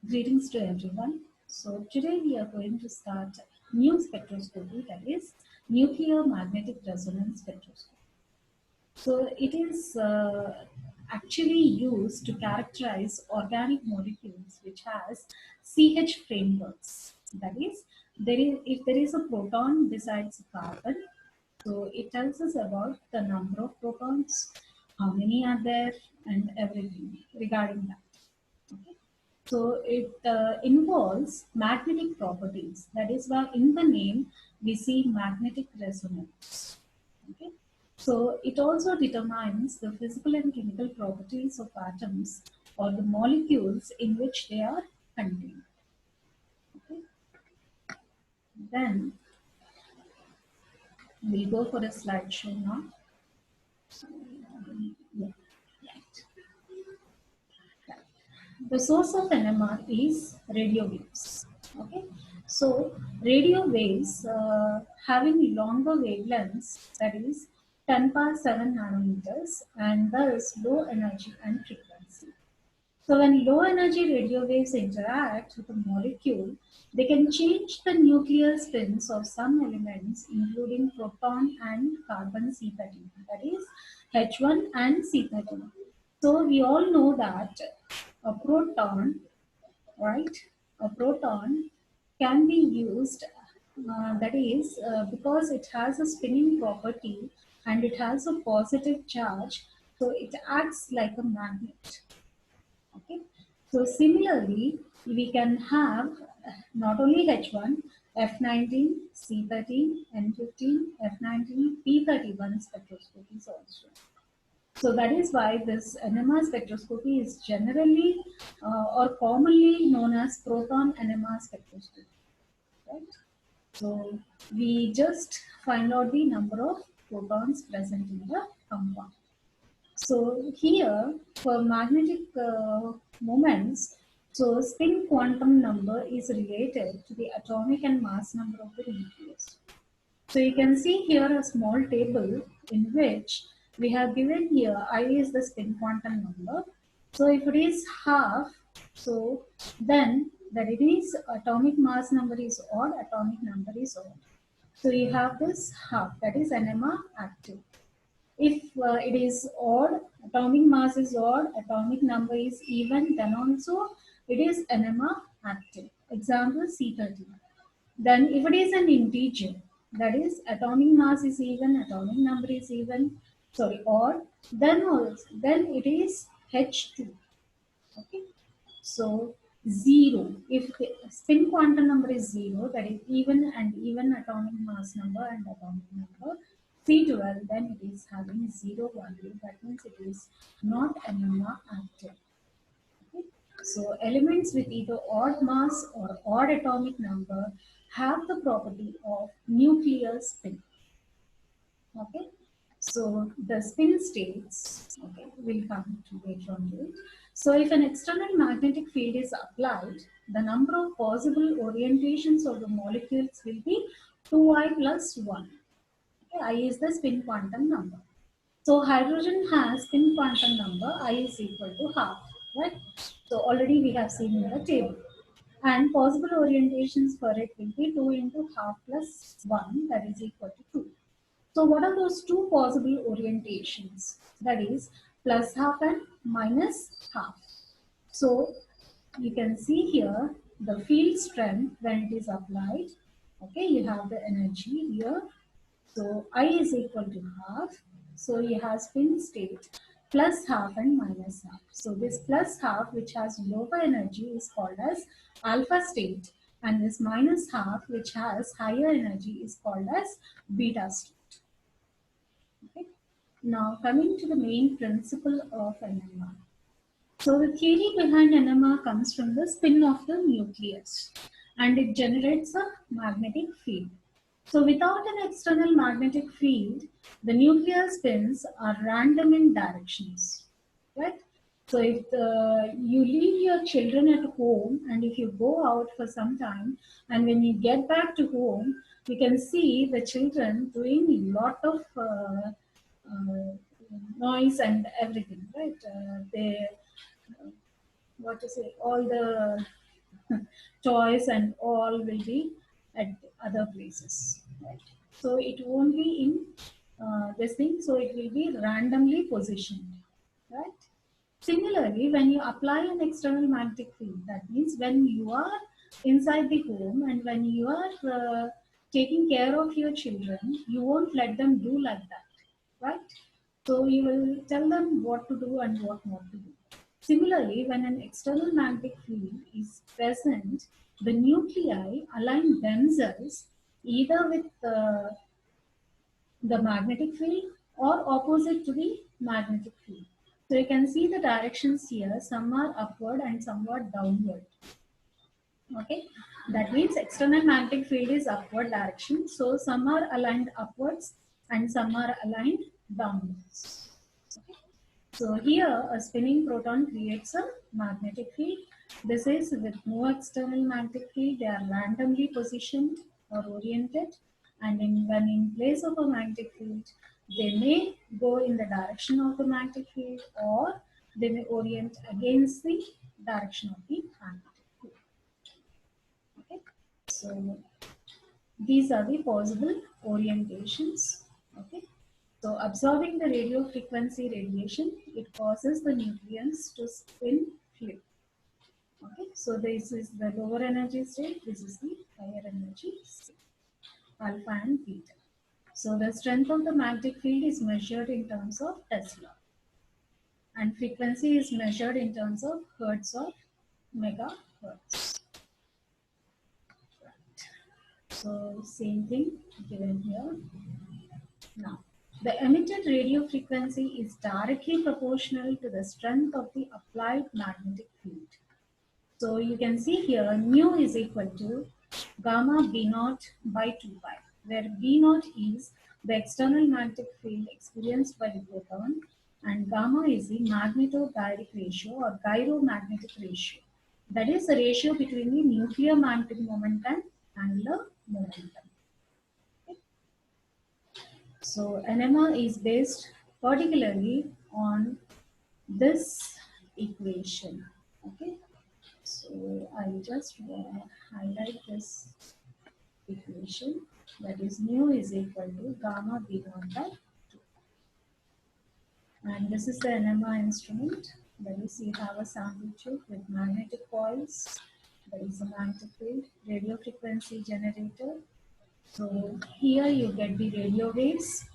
Greetings to everyone. So today we are going to start new spectroscopy, that is nuclear magnetic resonance spectroscopy. So it is actually used to characterize organic molecules which has CH frameworks. That is, if there is a proton besides a carbon, so it tells us about the number of protons, how many are there, and everything regarding that. Okay. So it involves magnetic properties. That is why in the name we see magnetic resonance. Okay. So it also determines the physical and chemical properties of atoms or the molecules in which they are contained. Okay. Then we'll go for a slideshow now. Yeah. The source of NMR is radio waves. Okay, so radio waves having longer wavelengths, that is 10 power 7 nanometers, and thus low energy and frequency. So when low energy radio waves interact with a molecule, they can change the nuclear spins of some elements, including proton and carbon C13, that is H1 and C13. So we all know that a proton, right? A proton can be used, that is, because it has a spinning property and it has a positive charge, so it acts like a magnet. Okay. So similarly, we can have not only H1, F19, C13, N15, F19, P31 spectroscopies also. So that is why this NMR spectroscopy is generally or commonly known as proton NMR spectroscopy. Right? So we just find out the number of protons present in the compound. So here for magnetic moments, so spin quantum number is related to the atomic and mass number of the nucleus. So you can see here a small table in which we have given here I is the spin quantum number. So if it is half, so then that it is atomic mass number is odd, atomic number is odd. So you have this half, that is NMR active. If it is odd, atomic mass is odd, atomic number is even, then also it is NMR active. Example C13. Then if it is an integer, that is atomic mass is even, atomic number is even, sorry, odd, then it is H2. Okay. So 0, if the spin quantum number is 0, that is even and even atomic mass number and atomic number, C12, then it is having 0 value. That means it is not NMR active. Okay. So elements with either odd mass or odd atomic number have the property of nuclear spin. Okay. So the spin states, okay, we'll come to later on to it. So if an external magnetic field is applied, the number of possible orientations of the molecules will be 2I plus 1. Okay, I is the spin quantum number. So hydrogen has spin quantum number I is equal to half, right? So already we have seen in the table. And possible orientations for it will be 2 into half plus 1, that is equal to 2. So what are those two possible orientations? That is plus half and minus half. So you can see here the field strength when it is applied. Okay, you have the energy here. So I is equal to half. So you have spin state plus half and minus half. So this plus half, which has lower energy, is called as alpha state, and this minus half, which has higher energy, is called as beta state. Okay. Now coming to the main principle of NMR. So the theory behind NMR comes from the spin of the nucleus, and it generates a magnetic field. So without an external magnetic field, the nuclear spins are random in directions, right? So if you leave your children at home and if you go out for some time and when you get back to home, you can see the children doing a lot of uh, noise and everything, right? They, what to say, all the toys and all will be at other places, right? So it won't be in this thing, so it will be randomly positioned, right? Similarly, when you apply an external magnetic field, that means when you are inside the home and when you are taking care of your children, you won't let them do like that, right? So you will tell them what to do and what not to do. Similarly, when an external magnetic field is present, the nuclei align themselves either with the magnetic field or opposite to the magnetic field. So you can see the directions here, some are upward and some are downward. Okay, that means external magnetic field is upward direction. So some are aligned upwards and some are aligned downwards. Okay. So here a spinning proton creates a magnetic field. This is with no external magnetic field. They are randomly positioned or oriented, and when in place of a magnetic field, they may go in the direction of the magnetic field or they may orient against the direction of the magnetic field. Okay. So these are the possible orientations. Okay. So absorbing the radio frequency radiation, it causes the nucleons to spin flip. Okay, so this is the lower energy state, this is the higher energy state, alpha and beta. So the strength of the magnetic field is measured in terms of Tesla, and frequency is measured in terms of hertz or megahertz. So same thing given here. Now, the emitted radio frequency is directly proportional to the strength of the applied magnetic field. So you can see here mu is equal to gamma B naught by 2 pi, where B naught is the external magnetic field experienced by the proton and gamma is the magnetodiadic ratio or gyromagnetic ratio. That is the ratio between the nuclear magnetic moment and angular momentum. So NMR is based particularly on this equation. Okay, so I just want to highlight this equation, that is mu is equal to gamma B naught by 2. And this is the NMR instrument. That is, you have a sample tube with magnetic coils. That is a magnetic field, radio frequency generator. So here you get the radio waves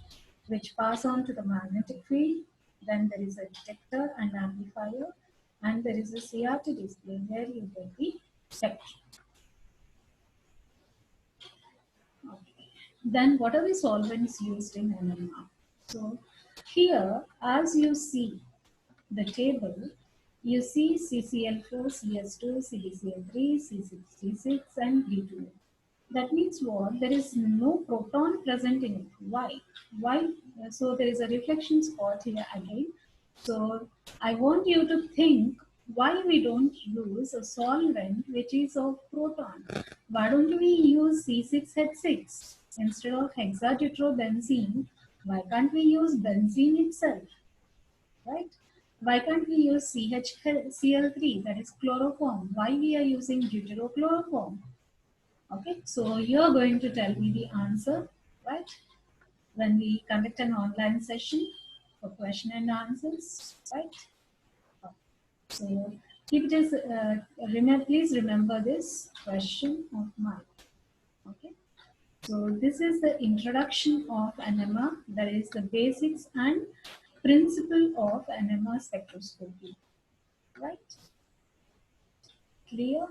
which pass on to the magnetic field. Then there is a detector and amplifier, and there is a CRT display where you get the spectrum. Okay. Then what are the solvents used in NMR? So here, as you see the table, you see CCl4, CS2, CdCl3, C6, and B2. That means what? There is no proton present in it. Why? Why? So there is a reflection spot here again. So I want you to think why we don't use a solvent which is of proton. Why don't we use C6H6 instead of hexatetrobenzene? Why can't we use benzene itself? Right? Why can't we use CHCl3, that is chloroform? Why we are using deuterochloroform? Okay, so you're going to tell me the answer, right? When we conduct an online session for question and answers, right? So keep this, please remember this question of mine. Okay, so this is the introduction of NMR, that is the basics and principle of NMR spectroscopy, right? Clear?